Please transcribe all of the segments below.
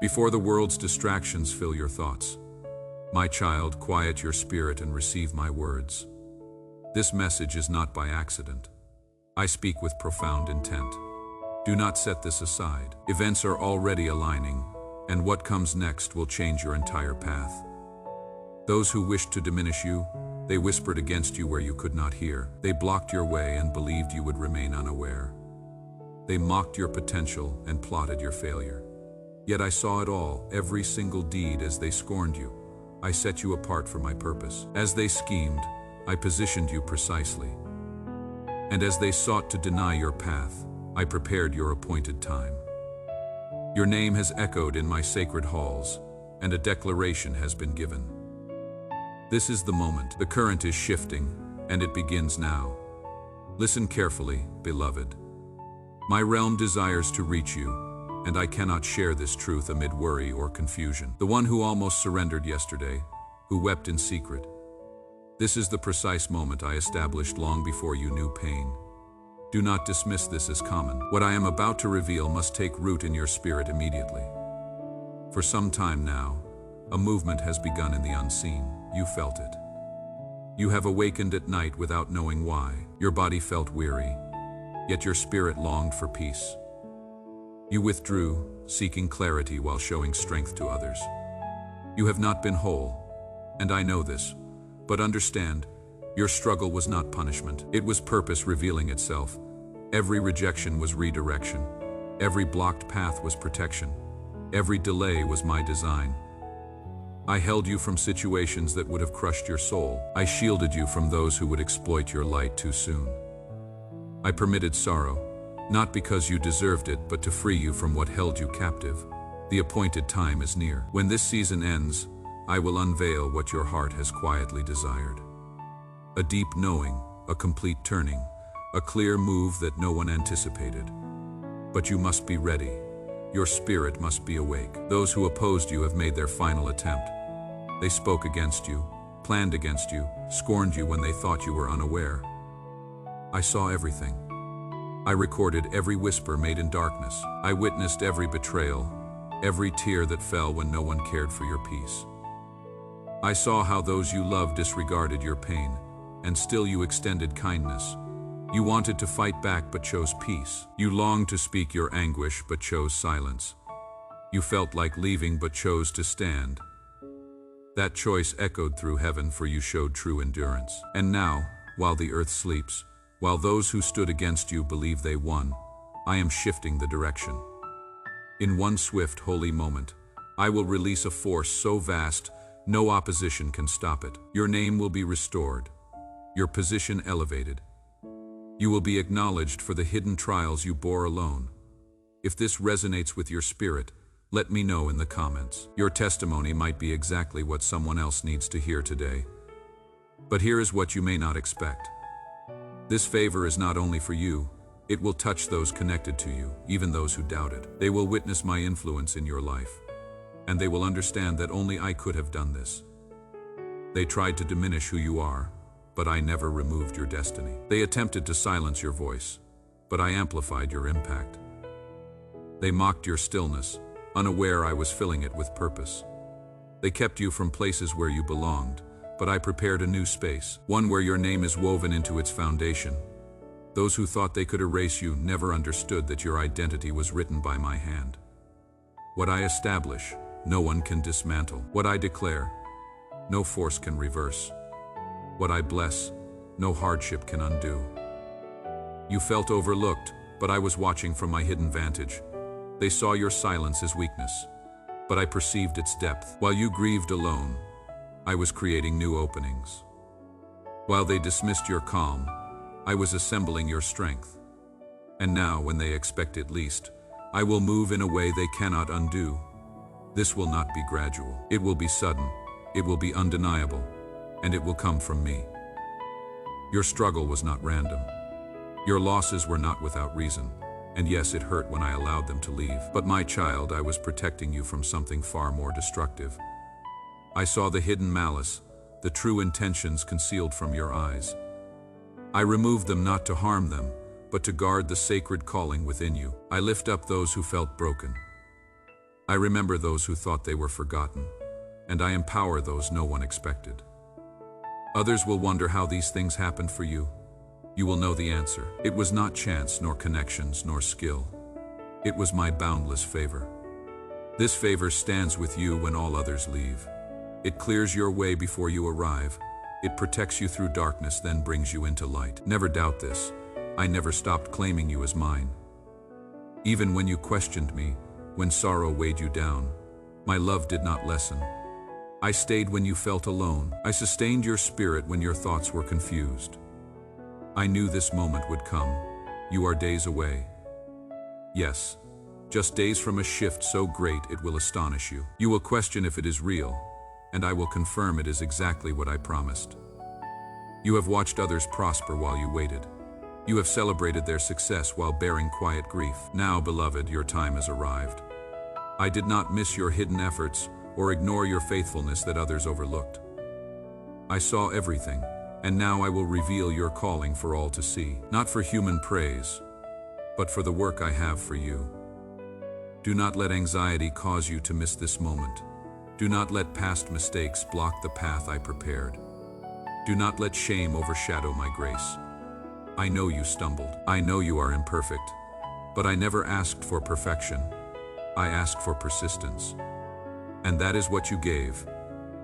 Before the world's distractions fill your thoughts, my child, quiet your spirit and receive my words. This message is not by accident. I speak with profound intent. Do not set this aside. Events are already aligning, and what comes next will change your entire path. Those who wished to diminish you, they whispered against you where you could not hear. They blocked your way and believed you would remain unaware. They mocked your potential and plotted your failure. Yet I saw it all, every single deed. As they scorned you, I set you apart for my purpose. As they schemed, I positioned you precisely. And as they sought to deny your path, I prepared your appointed time. Your name has echoed in my sacred halls, and a declaration has been given. This is the moment. The current is shifting, and it begins now. Listen carefully, beloved. My realm desires to reach you, and I cannot share this truth amid worry or confusion. The one who almost surrendered yesterday, who wept in secret. This is the precise moment I established long before you knew pain. Do not dismiss this as common. What I am about to reveal must take root in your spirit immediately. For some time now, a movement has begun in the unseen. You felt it. You have awakened at night without knowing why. Your body felt weary, yet your spirit longed for peace. You withdrew, seeking clarity while showing strength to others. You have not been whole, and I know this, but understand, your struggle was not punishment. It was purpose revealing itself. Every rejection was redirection. Every blocked path was protection. Every delay was my design. I held you from situations that would have crushed your soul. I shielded you from those who would exploit your light too soon. I permitted sorrow, not because you deserved it, but to free you from what held you captive. The appointed time is near. When this season ends, I will unveil what your heart has quietly desired. A deep knowing, a complete turning, a clear move that no one anticipated. But you must be ready. Your spirit must be awake. Those who opposed you have made their final attempt. They spoke against you, planned against you, scorned you when they thought you were unaware. I saw everything. I recorded every whisper made in darkness. I witnessed every betrayal, every tear that fell when no one cared for your peace. I saw how those you loved disregarded your pain, and still you extended kindness. You wanted to fight back but chose peace. You longed to speak your anguish but chose silence. You felt like leaving but chose to stand. That choice echoed through heaven, for you showed true endurance. And now, while the earth sleeps, while those who stood against you believe they won, I am shifting the direction. In one swift, holy moment, I will release a force so vast, no opposition can stop it. Your name will be restored, your position elevated. You will be acknowledged for the hidden trials you bore alone. If this resonates with your spirit, let me know in the comments. Your testimony might be exactly what someone else needs to hear today. But here is what you may not expect. This favor is not only for you, it will touch those connected to you, even those who doubted. They will witness my influence in your life, and they will understand that only I could have done this. They tried to diminish who you are, but I never removed your destiny. They attempted to silence your voice, but I amplified your impact. They mocked your stillness, unaware I was filling it with purpose. They kept you from places where you belonged, but I prepared a new space, one where your name is woven into its foundation. Those who thought they could erase you never understood that your identity was written by my hand. What I establish, no one can dismantle. What I declare, no force can reverse. What I bless, no hardship can undo. You felt overlooked, but I was watching from my hidden vantage. They saw your silence as weakness, but I perceived its depth. While you grieved alone, I was creating new openings. While they dismissed your calm, I was assembling your strength. And now, when they expect it least, I will move in a way they cannot undo. This will not be gradual. It will be sudden, it will be undeniable, and it will come from me. Your struggle was not random. Your losses were not without reason. And yes, it hurt when I allowed them to leave. But my child, I was protecting you from something far more destructive. I saw the hidden malice, the true intentions concealed from your eyes. I removed them not to harm them, but to guard the sacred calling within you. I lift up those who felt broken. I remember those who thought they were forgotten, and I empower those no one expected. Others will wonder how these things happened for you. You will know the answer. It was not chance, nor connections, nor skill. It was my boundless favor. This favor stands with you when all others leave. It clears your way before you arrive. It protects you through darkness, then brings you into light. Never doubt this. I never stopped claiming you as mine. Even when you questioned me, when sorrow weighed you down, my love did not lessen. I stayed when you felt alone. I sustained your spirit when your thoughts were confused. I knew this moment would come. You are days away. Yes, just days from a shift so great it will astonish you. You will question if it is real, and I will confirm it is exactly what I promised. You have watched others prosper while you waited. You have celebrated their success while bearing quiet grief. Now, beloved, your time has arrived. I did not miss your hidden efforts or ignore your faithfulness that others overlooked. I saw everything, and now I will reveal your calling for all to see, not for human praise, but for the work I have for you. Do not let anxiety cause you to miss this moment. Do not let past mistakes block the path I prepared. Do not let shame overshadow my grace. I know you stumbled. I know you are imperfect. But I never asked for perfection. I asked for persistence. And that is what you gave.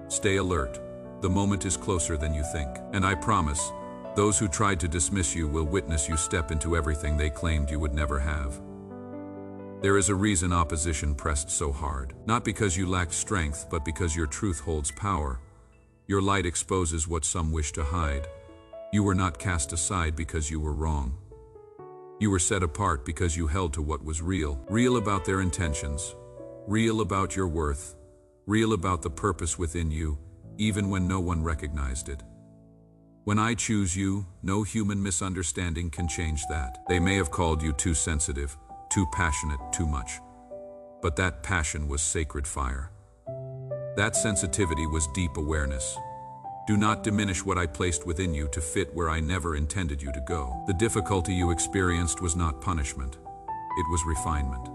Stay alert. The moment is closer than you think. And I promise, those who tried to dismiss you will witness you step into everything they claimed you would never have. There is a reason opposition pressed so hard. Not because you lacked strength, but because your truth holds power. Your light exposes what some wish to hide. You were not cast aside because you were wrong. You were set apart because you held to what was real. Real about their intentions. Real about your worth. Real about the purpose within you, even when no one recognized it. When I choose you, no human misunderstanding can change that. They may have called you too sensitive, too passionate, too much. But that passion was sacred fire. That sensitivity was deep awareness. Do not diminish what I placed within you to fit where I never intended you to go. The difficulty you experienced was not punishment. It was refinement.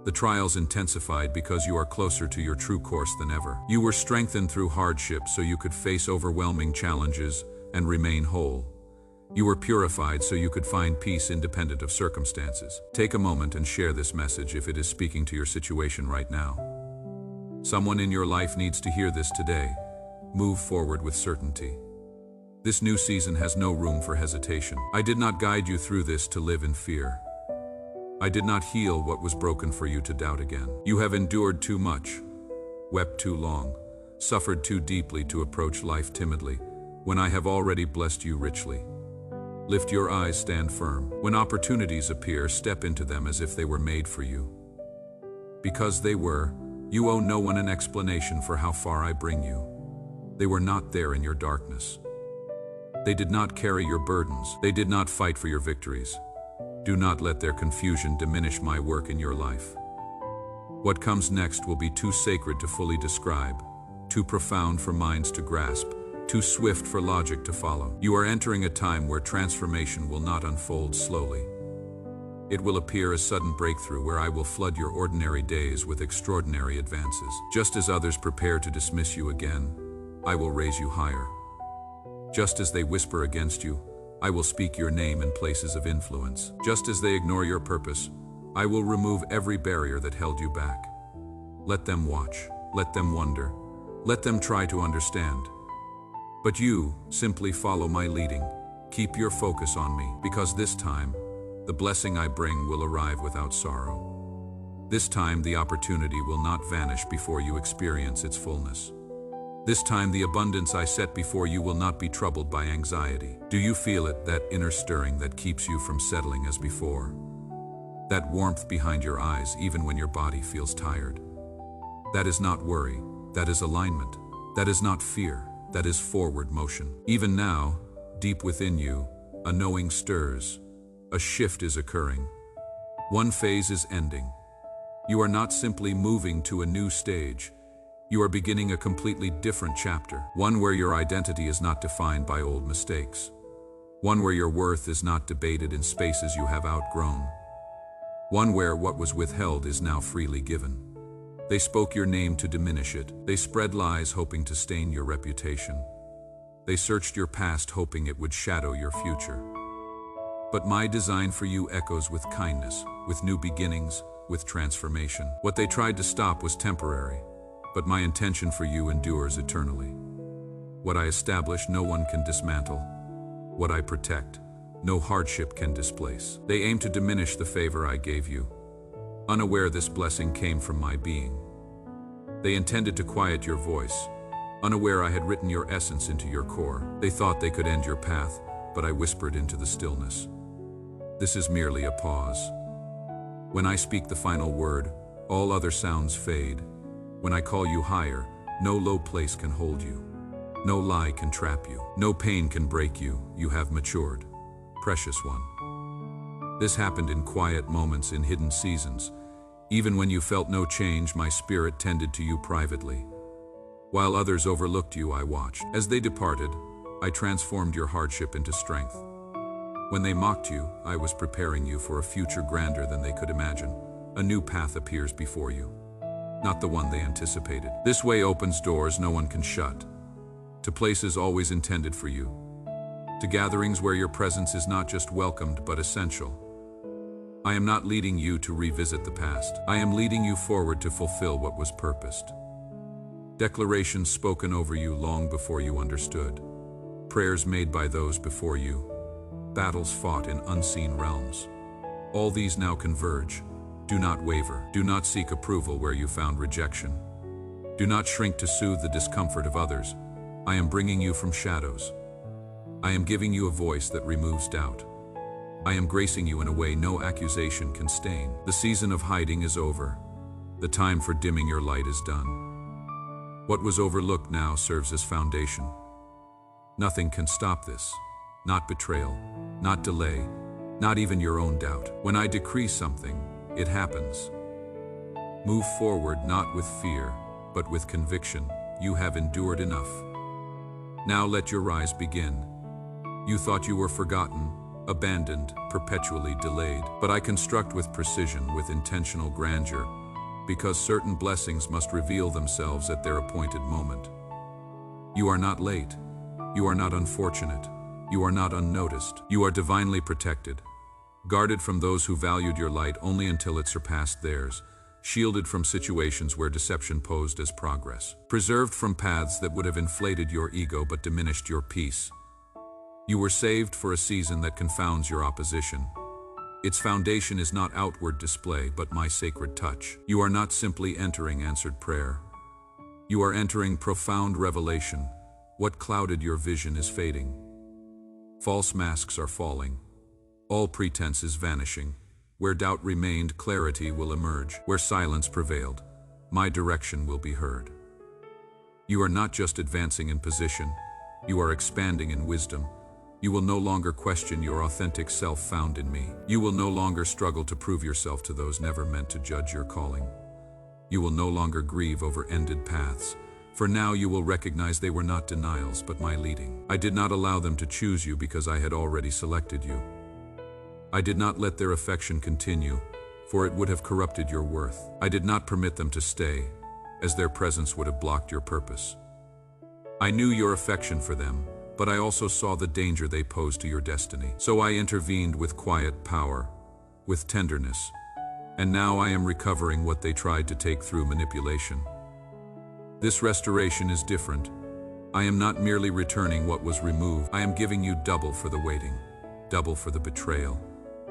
The trials intensified because you are closer to your true course than ever. You were strengthened through hardship so you could face overwhelming challenges and remain whole. You were purified so you could find peace independent of circumstances. Take a moment and share this message if it is speaking to your situation right now. Someone in your life needs to hear this today. Move forward with certainty. This new season has no room for hesitation. I did not guide you through this to live in fear. I did not heal what was broken for you to doubt again. You have endured too much, wept too long, suffered too deeply to approach life timidly, when I have already blessed you richly. Lift your eyes, stand firm. When opportunities appear, step into them as if they were made for you. Because they were, you owe no one an explanation for how far I bring you. They were not there in your darkness. They did not carry your burdens. They did not fight for your victories. Do not let their confusion diminish my work in your life. What comes next will be too sacred to fully describe, too profound for minds to grasp, too swift for logic to follow. You are entering a time where transformation will not unfold slowly. It will appear a sudden breakthrough where I will flood your ordinary days with extraordinary advances. Just as others prepare to dismiss you again, I will raise you higher. Just as they whisper against you, I will speak your name in places of influence. Just as they ignore your purpose, I will remove every barrier that held you back. Let them watch, let them wonder, let them try to understand. But you, simply follow my leading. Keep your focus on me, because this time, the blessing I bring will arrive without sorrow. This time, the opportunity will not vanish before you experience its fullness. This time, the abundance I set before you will not be troubled by anxiety. Do you feel it, that inner stirring that keeps you from settling as before? That warmth behind your eyes, even when your body feels tired? That is not worry, that is alignment. That is not fear, that is forward motion. Even now, deep within you, a knowing stirs. A shift is occurring. One phase is ending. You are not simply moving to a new stage. You are beginning a completely different chapter, one where your identity is not defined by old mistakes, one where your worth is not debated in spaces you have outgrown, one where what was withheld is now freely given. They spoke your name to diminish it. They spread lies hoping to stain your reputation. They searched your past hoping it would shadow your future. But my design for you echoes with kindness, with new beginnings, with transformation. What they tried to stop was temporary, but my intention for you endures eternally. What I establish, no one can dismantle. What I protect, no hardship can displace. They aim to diminish the favor I gave you, unaware this blessing came from my being. They intended to quiet your voice, unaware I had written your essence into your core. They thought they could end your path, but I whispered into the stillness. This is merely a pause. When I speak the final word, all other sounds fade. When I call you higher, no low place can hold you. No lie can trap you. No pain can break you. You have matured, precious one. This happened in quiet moments, in hidden seasons. Even when you felt no change, my spirit tended to you privately. While others overlooked you, I watched. As they departed, I transformed your hardship into strength. When they mocked you, I was preparing you for a future grander than they could imagine. A new path appears before you, not the one they anticipated. This way opens doors no one can shut, to places always intended for you, to gatherings where your presence is not just welcomed but essential. I am not leading you to revisit the past. I am leading you forward to fulfill what was purposed. Declarations spoken over you long before you understood. Prayers made by those before you. Battles fought in unseen realms. All these now converge. Do not waver. Do not seek approval where you found rejection. Do not shrink to soothe the discomfort of others. I am bringing you from shadows. I am giving you a voice that removes doubt. I am gracing you in a way no accusation can stain. The season of hiding is over. The time for dimming your light is done. What was overlooked now serves as foundation. Nothing can stop this. Not betrayal, not delay, not even your own doubt. When I decree something, it happens. Move forward not with fear, but with conviction. You have endured enough. Now let your rise begin. You thought you were forgotten, abandoned, perpetually delayed. But I construct with precision, with intentional grandeur, because certain blessings must reveal themselves at their appointed moment. You are not late. You are not unfortunate. You are not unnoticed. You are divinely protected, guarded from those who valued your light only until it surpassed theirs, shielded from situations where deception posed as progress, preserved from paths that would have inflated your ego but diminished your peace. You were saved for a season that confounds your opposition. Its foundation is not outward display, but my sacred touch. You are not simply entering answered prayer. You are entering profound revelation. What clouded your vision is fading. False masks are falling. All pretense is vanishing. Where doubt remained, clarity will emerge. Where silence prevailed, my direction will be heard. You are not just advancing in position, you are expanding in wisdom. You will no longer question your authentic self found in me. You will no longer struggle to prove yourself to those never meant to judge your calling. You will no longer grieve over ended paths, for now you will recognize they were not denials but my leading. I did not allow them to choose you because I had already selected you. I did not let their affection continue, for it would have corrupted your worth. I did not permit them to stay, as their presence would have blocked your purpose. I knew your affection for them, but I also saw the danger they posed to your destiny. So I intervened with quiet power, with tenderness, and now I am recovering what they tried to take through manipulation. This restoration is different. I am not merely returning what was removed. I am giving you double for the waiting, double for the betrayal,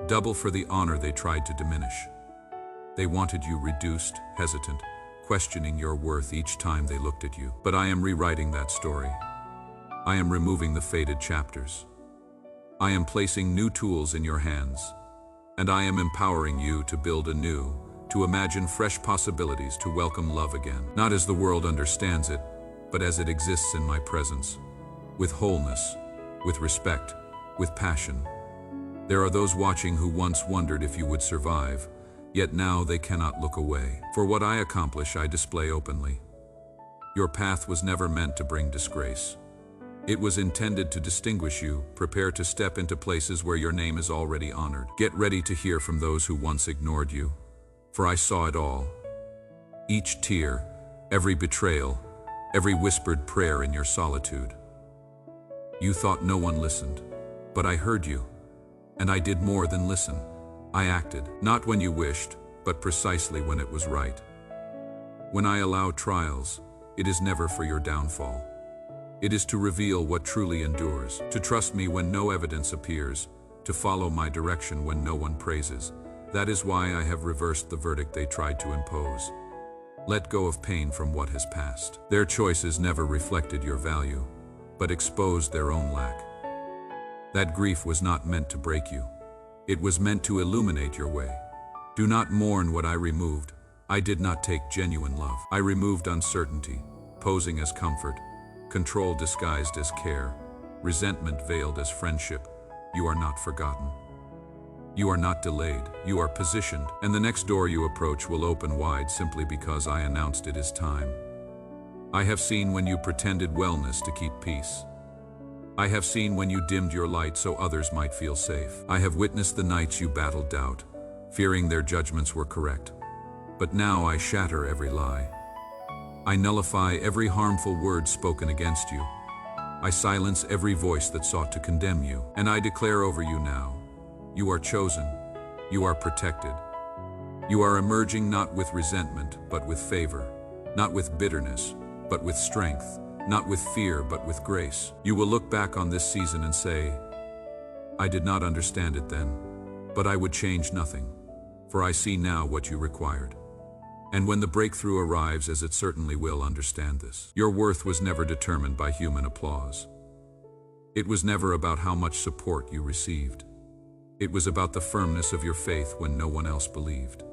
double for the honor they tried to diminish. They wanted you reduced, hesitant, questioning your worth each time they looked at you. But I am rewriting that story. I am removing the faded chapters. I am placing new tools in your hands, and I am empowering you to build anew, to imagine fresh possibilities, to welcome love again. Not as the world understands it, but as it exists in my presence, with wholeness, with respect, with passion. There are those watching who once wondered if you would survive, yet now they cannot look away. For what I accomplish, I display openly. Your path was never meant to bring disgrace. It was intended to distinguish you. Prepare to step into places where your name is already honored. Get ready to hear from those who once ignored you, for I saw it all. Each tear, every betrayal, every whispered prayer in your solitude. You thought no one listened, but I heard you. And I did more than listen. I acted, not when you wished, but precisely when it was right. When I allow trials, it is never for your downfall. It is to reveal what truly endures, to trust me when no evidence appears, to follow my direction when no one praises. That is why I have reversed the verdict they tried to impose. Let go of pain from what has passed. Their choices never reflected your value, but exposed their own lack. That grief was not meant to break you. It was meant to illuminate your way. Do not mourn what I removed. I did not take genuine love. I removed uncertainty, posing as comfort, control disguised as care, resentment veiled as friendship. You are not forgotten. You are not delayed. You are positioned, and the next door you approach will open wide simply because I announced it is time. I have seen when you pretended wellness to keep peace. I have seen when you dimmed your light so others might feel safe. I have witnessed the nights you battled doubt, fearing their judgments were correct. But now I shatter every lie. I nullify every harmful word spoken against you. I silence every voice that sought to condemn you. And I declare over you now, you are chosen. You are protected. You are emerging not with resentment, but with favor. Not with bitterness, but with strength. Not with fear, but with grace. You will look back on this season and say, I did not understand it then, but I would change nothing, for I see now what you required. And when the breakthrough arrives, as it certainly will, understand this. Your worth was never determined by human applause. It was never about how much support you received. It was about the firmness of your faith when no one else believed.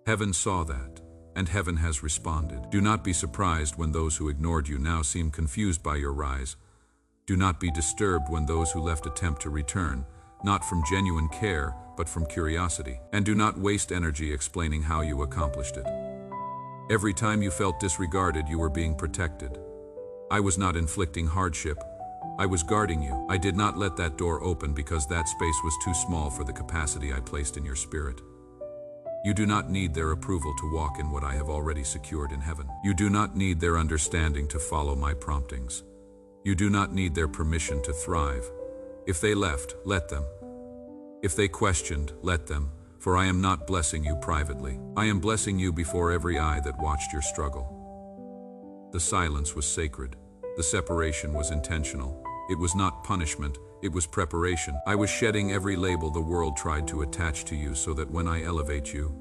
Heaven saw that, and heaven has responded. Do not be surprised when those who ignored you now seem confused by your rise. Do not be disturbed when those who left attempt to return, not from genuine care, but from curiosity. And do not waste energy explaining how you accomplished it. Every time you felt disregarded, you were being protected. I was not inflicting hardship. I was guarding you. I did not let that door open because that space was too small for the capacity I placed in your spirit. You do not need their approval to walk in what I have already secured in heaven. You do not need their understanding to follow my promptings. You do not need their permission to thrive. If they left, let them. If they questioned, let them, for I am not blessing you privately. I am blessing you before every eye that watched your struggle. The silence was sacred. The separation was intentional. It was not punishment, it was preparation. I was shedding every label the world tried to attach to you so that when I elevate you,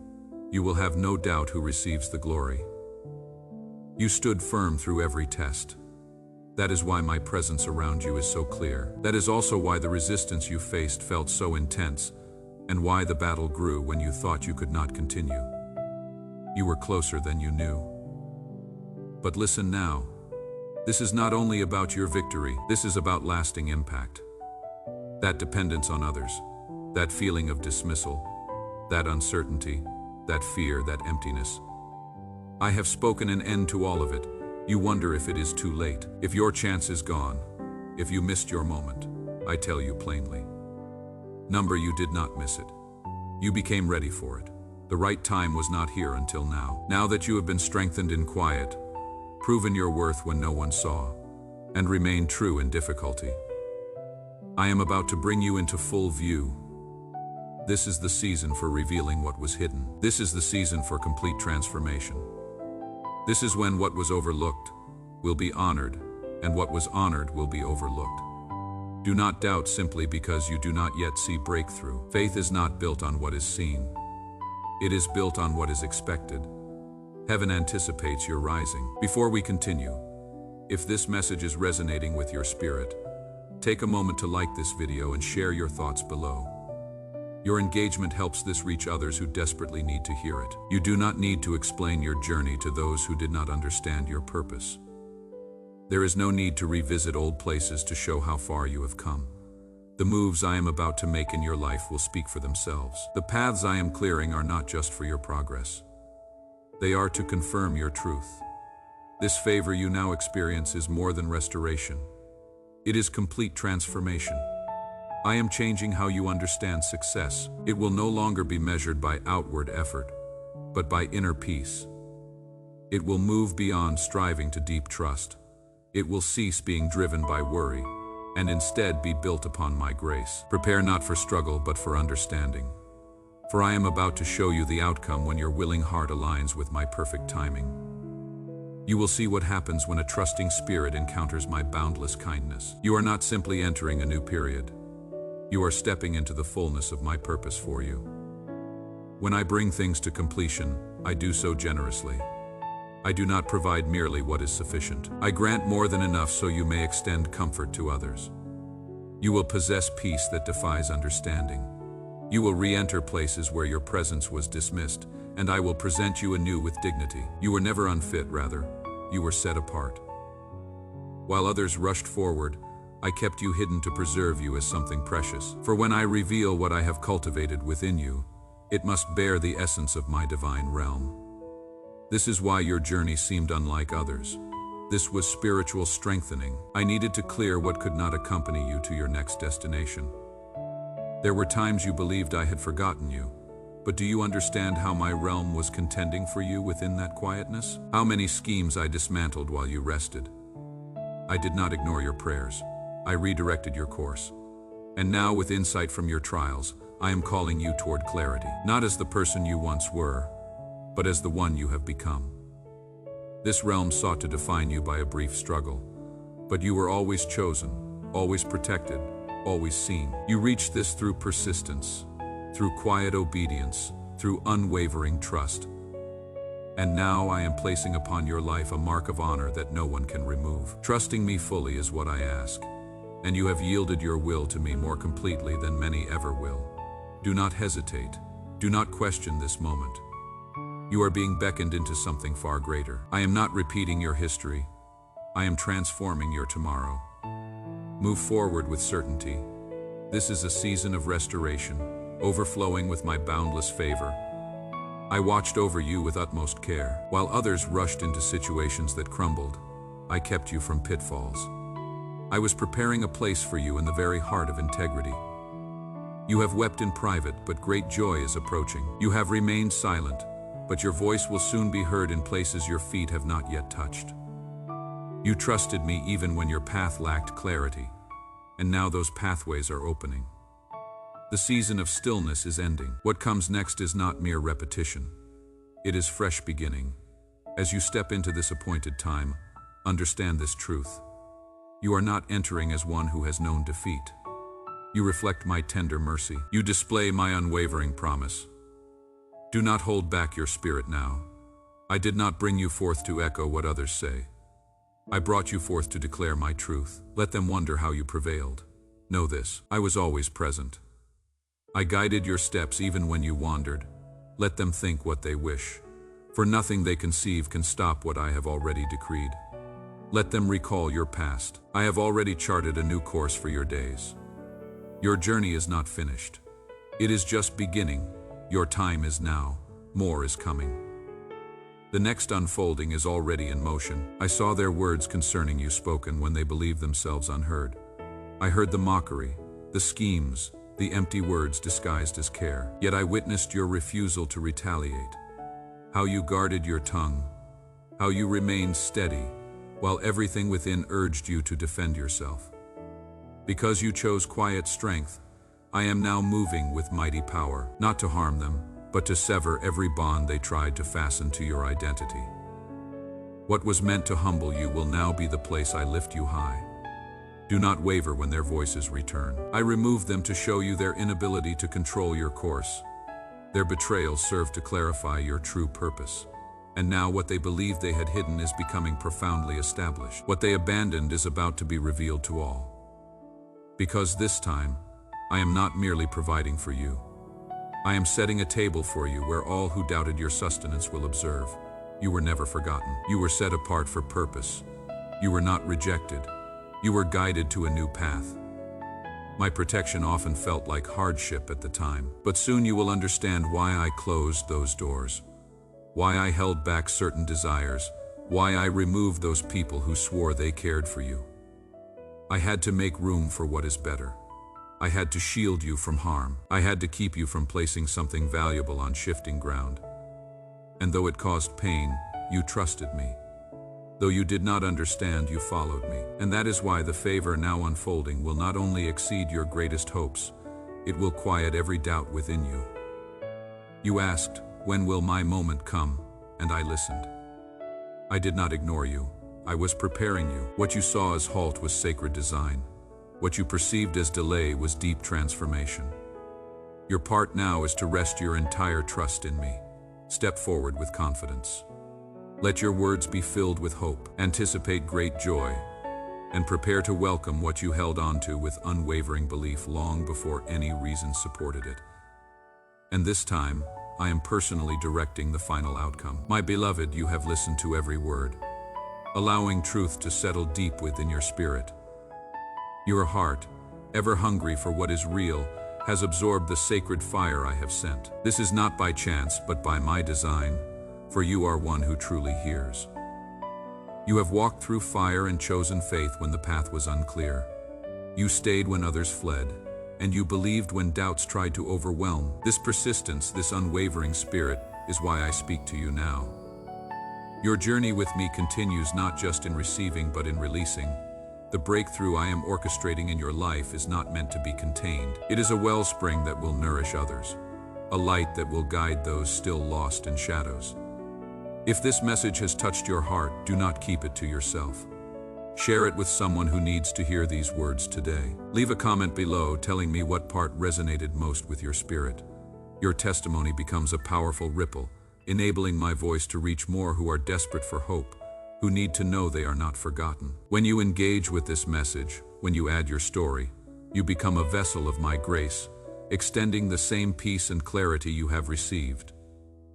you will have no doubt who receives the glory. You stood firm through every test. That is why my presence around you is so clear. That is also why the resistance you faced felt so intense, and why the battle grew when you thought you could not continue. You were closer than you knew. But listen now. This is not only about your victory, this is about lasting impact. That dependence on others, that feeling of dismissal, that uncertainty, that fear, that emptiness. I have spoken an end to all of it. You wonder if it is too late, if your chance is gone, if you missed your moment. I tell you plainly. Number, you did not miss it. You became ready for it. The right time was not here until now. Now that you have been strengthened in quiet, proven your worth when no one saw, and remained true in difficulty, I am about to bring you into full view. This is the season for revealing what was hidden. This is the season for complete transformation. This is when what was overlooked will be honored, and what was honored will be overlooked. Do not doubt simply because you do not yet see breakthrough. Faith is not built on what is seen. It is built on what is expected. Heaven anticipates your rising. Before we continue, if this message is resonating with your spirit, take a moment to like this video and share your thoughts below. Your engagement helps this reach others who desperately need to hear it. You do not need to explain your journey to those who did not understand your purpose. There is no need to revisit old places to show how far you have come. The moves I am about to make in your life will speak for themselves. The paths I am clearing are not just for your progress. They are to confirm your truth. This favor you now experience is more than restoration. It is complete transformation. I am changing how you understand success. It will no longer be measured by outward effort, but by inner peace, It will move beyond striving to deep trust. It will cease being driven by worry, and instead be built upon my grace. Prepare not for struggle, but for understanding. For I am about to show you the outcome when your willing heart aligns with my perfect timing. You will see what happens when a trusting spirit encounters my boundless kindness. You are not simply entering a new period. You are stepping into the fullness of my purpose for you. When I bring things to completion, I do so generously. I do not provide merely what is sufficient. I grant more than enough so you may extend comfort to others. You will possess peace that defies understanding. You will re-enter places where your presence was dismissed, and I will present you anew with dignity. You were never unfit, rather, you were set apart. While others rushed forward, I kept you hidden to preserve you as something precious. For when I reveal what I have cultivated within you, it must bear the essence of my divine realm. This is why your journey seemed unlike others. This was spiritual strengthening. I needed to clear what could not accompany you to your next destination. There were times you believed I had forgotten you, but do you understand how my realm was contending for you within that quietness? How many schemes I dismantled while you rested? I did not ignore your prayers. I redirected your course. And now, with insight from your trials, I am calling you toward clarity, not as the person you once were, but as the one you have become. This realm sought to define you by a brief struggle, but you were always chosen, always protected, always seen. You reached this through persistence, through quiet obedience, through unwavering trust. And now I am placing upon your life a mark of honor that no one can remove. Trusting me fully is what I ask, and you have yielded your will to me more completely than many ever will. Do not hesitate. Do not question this moment. You are being beckoned into something far greater. I am not repeating your history. I am transforming your tomorrow. Move forward with certainty. This is a season of restoration, overflowing with my boundless favor. I watched over you with utmost care. While others rushed into situations that crumbled, I kept you from pitfalls. I was preparing a place for you in the very heart of integrity. You have wept in private, but great joy is approaching. You have remained silent, but your voice will soon be heard in places your feet have not yet touched. You trusted me even when your path lacked clarity, and now those pathways are opening. The season of stillness is ending. What comes next is not mere repetition. It is fresh beginning. As you step into this appointed time, understand this truth. You are not entering as one who has known defeat. You reflect my tender mercy. You display my unwavering promise. Do not hold back your spirit now. I did not bring you forth to echo what others say. I brought you forth to declare my truth. Let them wonder how you prevailed. Know this, I was always present. I guided your steps even when you wandered. Let them think what they wish, for nothing they conceive can stop what I have already decreed. Let them recall your past. I have already charted a new course for your days. Your journey is not finished. It is just beginning. Your time is now. More is coming. The next unfolding is already in motion. I saw their words concerning you spoken when they believed themselves unheard. I heard the mockery, the schemes, the empty words disguised as care. Yet I witnessed your refusal to retaliate. How you guarded your tongue. How you remained steady, while everything within urged you to defend yourself. Because you chose quiet strength, I am now moving with mighty power, not to harm them, but to sever every bond they tried to fasten to your identity. What was meant to humble you will now be the place I lift you high. Do not waver when their voices return. I remove them to show you their inability to control your course. Their betrayal served to clarify your true purpose. And now what they believed they had hidden is becoming profoundly established. What they abandoned is about to be revealed to all. Because this time, I am not merely providing for you. I am setting a table for you where all who doubted your sustenance will observe. You were never forgotten. You were set apart for purpose. You were not rejected. You were guided to a new path. My protection often felt like hardship at the time, but soon you will understand why I closed those doors, why I held back certain desires, why I removed those people who swore they cared for you. I had to make room for what is better. I had to shield you from harm. I had to keep you from placing something valuable on shifting ground. And though it caused pain, you trusted me. Though you did not understand, you followed me. And that is why the favor now unfolding will not only exceed your greatest hopes, it will quiet every doubt within you. You asked, "When will my moment come?" And I listened. I did not ignore you. I was preparing you. What you saw as halt was sacred design. What you perceived as delay was deep transformation. Your part now is to rest your entire trust in me. Step forward with confidence. Let your words be filled with hope. Anticipate great joy, and prepare to welcome what you held onto with unwavering belief long before any reason supported it. And this time, I am personally directing the final outcome. My beloved, you have listened to every word, allowing truth to settle deep within your spirit. Your heart, ever hungry for what is real, has absorbed the sacred fire I have sent. This is not by chance, but by my design, for you are one who truly hears. You have walked through fire and chosen faith when the path was unclear. You stayed when others fled, and you believed when doubts tried to overwhelm. This persistence, this unwavering spirit, is why I speak to you now. Your journey with me continues not just in receiving but in releasing. The breakthrough I am orchestrating in your life is not meant to be contained. It is a wellspring that will nourish others, a light that will guide those still lost in shadows. If this message has touched your heart, do not keep it to yourself. Share it with someone who needs to hear these words today. Leave a comment below telling me what part resonated most with your spirit. Your testimony becomes a powerful ripple, enabling my voice to reach more who are desperate for hope, who need to know they are not forgotten. When you engage with this message, when you add your story, you become a vessel of my grace, extending the same peace and clarity you have received.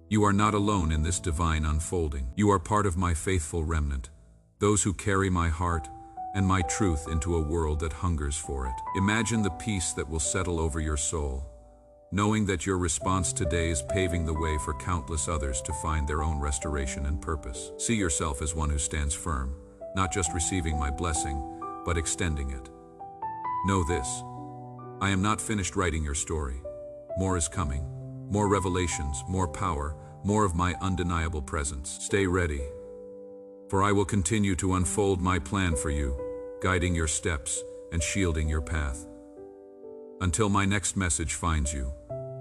You are not alone in this divine unfolding. You are part of my faithful remnant, those who carry my heart and my truth into a world that hungers for it. Imagine the peace that will settle over your soul, knowing that your response today is paving the way for countless others to find their own restoration and purpose. See yourself as one who stands firm, not just receiving my blessing, but extending it. Know this: I am not finished writing your story. More is coming. More revelations, more power, more of my undeniable presence. Stay ready, for I will continue to unfold my plan for you, guiding your steps and shielding your path. Until my next message finds you,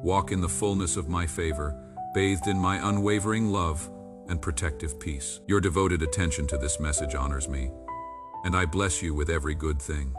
walk in the fullness of my favor, bathed in my unwavering love and protective peace. Your devoted attention to this message honors me, and I bless you with every good thing.